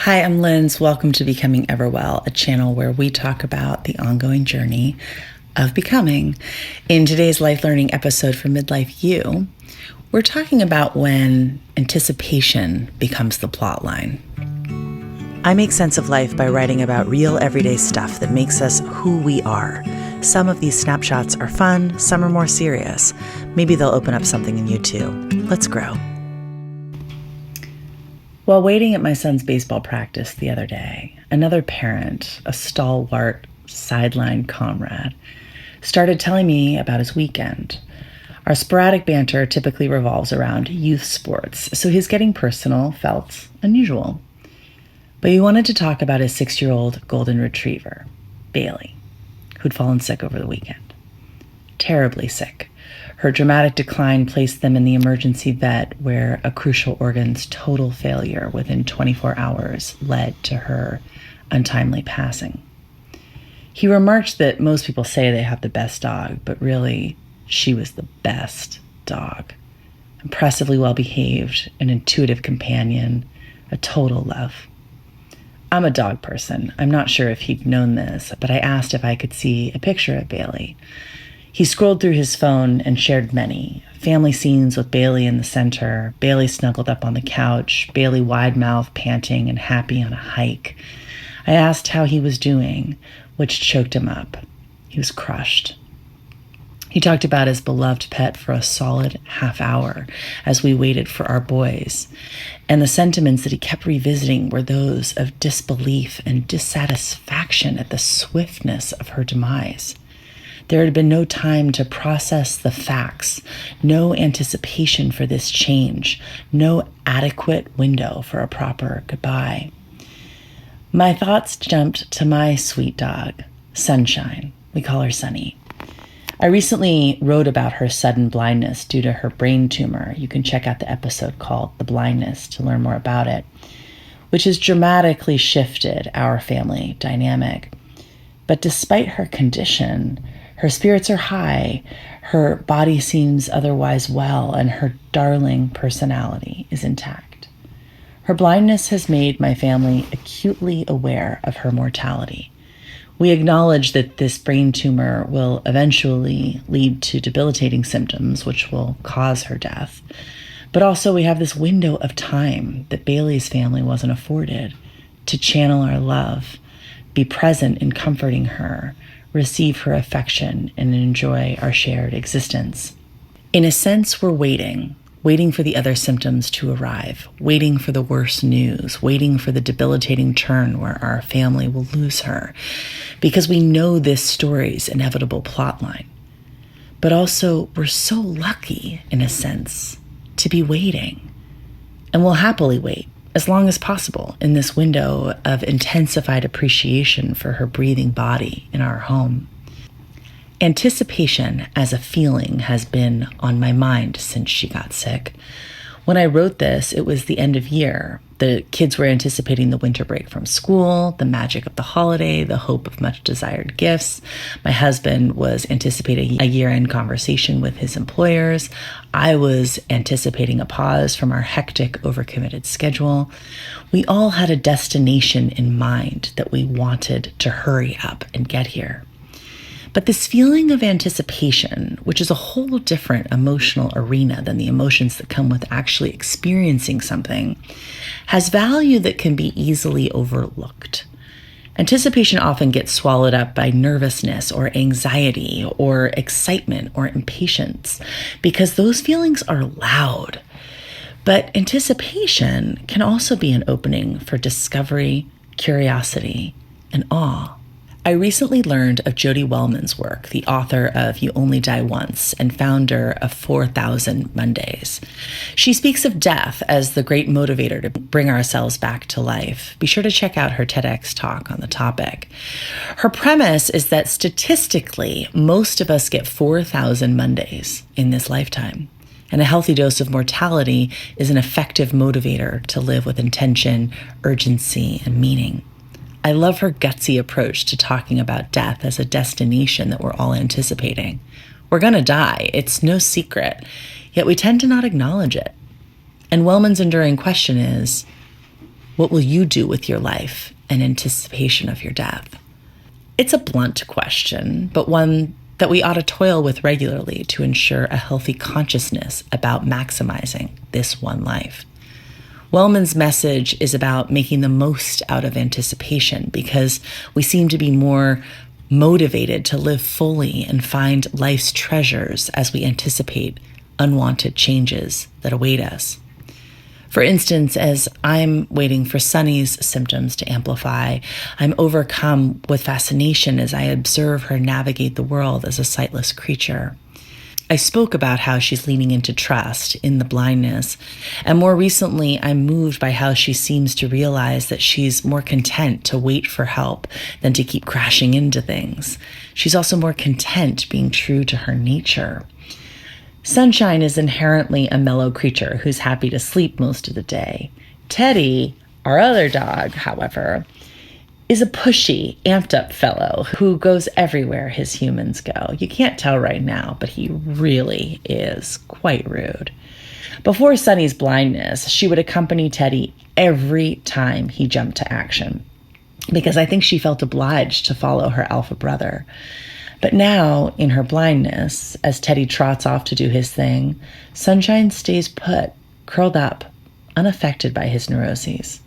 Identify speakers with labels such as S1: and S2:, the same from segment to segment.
S1: Hi, I'm Linz. Welcome to Becoming Everwell, a channel where we talk about the ongoing journey of becoming. In today's life learning episode for Midlife You, we're talking about when anticipation becomes the plot line. I make sense of life by writing about real everyday stuff that makes us who we are. Some of these snapshots are fun, some are more serious. Maybe they'll open up something in you too. Let's grow. While waiting at my son's baseball practice the other day, another parent, a stalwart sideline comrade, started telling me about his weekend. Our sporadic banter typically revolves around youth sports, so his getting personal felt unusual. But he wanted to talk about his 6-year-old golden retriever, Bailey, who'd fallen sick over the weekend. Terribly sick. Her dramatic decline placed them in the emergency vet, where a crucial organ's total failure within 24 hours led to her untimely passing. He remarked that most people say they have the best dog, but really, she was the best dog. Impressively well-behaved, an intuitive companion, a total love. I'm a dog person. I'm not sure if he'd known this, but I asked if I could see a picture of Bailey. He scrolled through his phone and shared many. Family scenes with Bailey in the center, Bailey snuggled up on the couch, Bailey wide-mouthed, panting and happy on a hike. I asked how he was doing, which choked him up. He was crushed. He talked about his beloved pet for a solid half hour as we waited for our boys. And the sentiments that he kept revisiting were those of disbelief and dissatisfaction at the swiftness of her demise. There had been no time to process the facts, no anticipation for this change, no adequate window for a proper goodbye. My thoughts jumped to my sweet dog, Sunshine. We call her Sunny. I recently wrote about her sudden blindness due to her brain tumor. You can check out the episode called The Blindness to learn more about it, which has dramatically shifted our family dynamic. But despite her condition, her spirits are high, her body seems otherwise well, and her darling personality is intact. Her blindness has made my family acutely aware of her mortality. We acknowledge that this brain tumor will eventually lead to debilitating symptoms, which will cause her death. But also we have this window of time that Bailey's family wasn't afforded to channel our love, be present in comforting her, receive her affection, and enjoy our shared existence. In a sense, we're waiting for the other symptoms to arrive, waiting for the worst news, waiting for the debilitating turn where our family will lose her, because we know this story's inevitable plotline. But also, we're so lucky, in a sense, to be waiting, and we'll happily wait as long as possible in this window of intensified appreciation for her breathing body in our home. Anticipation as a feeling has been on my mind since she got sick. When I wrote this, it was the end of year. The kids were anticipating the winter break from school, the magic of the holiday, the hope of much desired gifts. My husband was anticipating a year-end conversation with his employers. I was anticipating a pause from our hectic, overcommitted schedule. We all had a destination in mind that we wanted to hurry up and get here. But this feeling of anticipation, which is a whole different emotional arena than the emotions that come with actually experiencing something, has value that can be easily overlooked. Anticipation often gets swallowed up by nervousness or anxiety or excitement or impatience because those feelings are loud. But anticipation can also be an opening for discovery, curiosity, and awe. I recently learned of Jody Wellman's work, the author of You Only Die Once and founder of 4,000 Mondays. She speaks of death as the great motivator to bring ourselves back to life. Be sure to check out her TEDx talk on the topic. Her premise is that statistically, most of us get 4,000 Mondays in this lifetime. And a healthy dose of mortality is an effective motivator to live with intention, urgency, and meaning. I love her gutsy approach to talking about death as a destination that we're all anticipating. We're going to die. It's no secret, yet we tend to not acknowledge it. And Wellman's enduring question is, What will you do with your life in anticipation of your death? It's a blunt question, but one that we ought to toil with regularly to ensure a healthy consciousness about maximizing this one life. Wellman's message is about making the most out of anticipation because we seem to be more motivated to live fully and find life's treasures as we anticipate unwanted changes that await us. For instance, as I'm waiting for Sunny's symptoms to amplify, I'm overcome with fascination as I observe her navigate the world as a sightless creature. I spoke about how she's leaning into trust in the blindness, and more recently, I'm moved by how she seems to realize that she's more content to wait for help than to keep crashing into things. She's also more content being true to her nature. Sunshine is inherently a mellow creature who's happy to sleep most of the day. Teddy, our other dog, however, is a pushy, amped-up fellow who goes everywhere his humans go. You can't tell right now, but he really is quite rude. Before Sunny's blindness, she would accompany Teddy every time he jumped to action, because I think she felt obliged to follow her alpha brother. But now, in her blindness, as Teddy trots off to do his thing, Sunshine stays put, curled up, unaffected by his neuroses.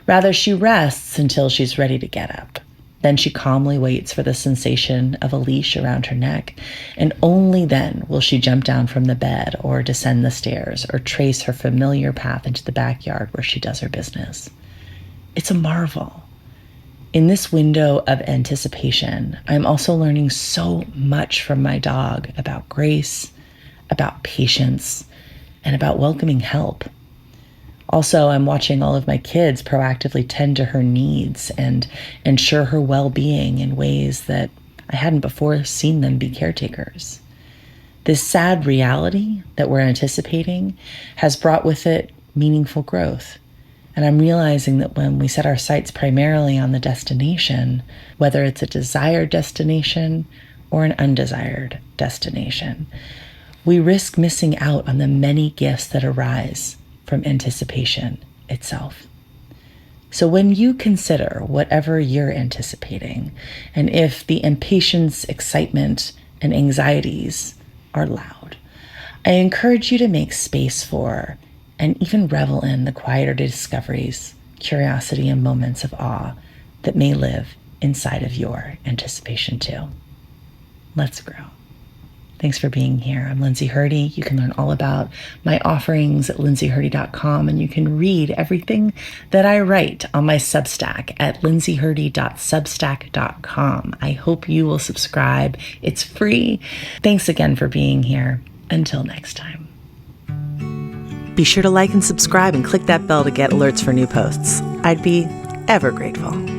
S1: Rather, she rests until she's ready to get up. Then she calmly waits for the sensation of a leash around her neck, and only then will she jump down from the bed or descend the stairs or trace her familiar path into the backyard where she does her business. It's a marvel. In this window of anticipation, I'm also learning so much from my dog about grace, about patience, and about welcoming help. Also, I'm watching all of my kids proactively tend to her needs and ensure her well-being in ways that I hadn't before seen them be caretakers. This sad reality that we're anticipating has brought with it meaningful growth. And I'm realizing that when we set our sights primarily on the destination, whether it's a desired destination or an undesired destination, we risk missing out on the many gifts that arise from anticipation itself. So when you consider whatever you're anticipating, and if the impatience, excitement, and anxieties are loud, I encourage you to make space for and even revel in the quieter discoveries, curiosity, and moments of awe that may live inside of your anticipation too. Let's grow. Thanks for being here. I'm Lindsay Hurdy. You can learn all about my offerings at lindsayhurdy.com, and you can read everything that I write on my Substack at lindsayhurdy.substack.com. I hope you will subscribe. It's free. Thanks again for being here. Until next time. Be sure to like and subscribe and click that bell to get alerts for new posts. I'd be ever grateful.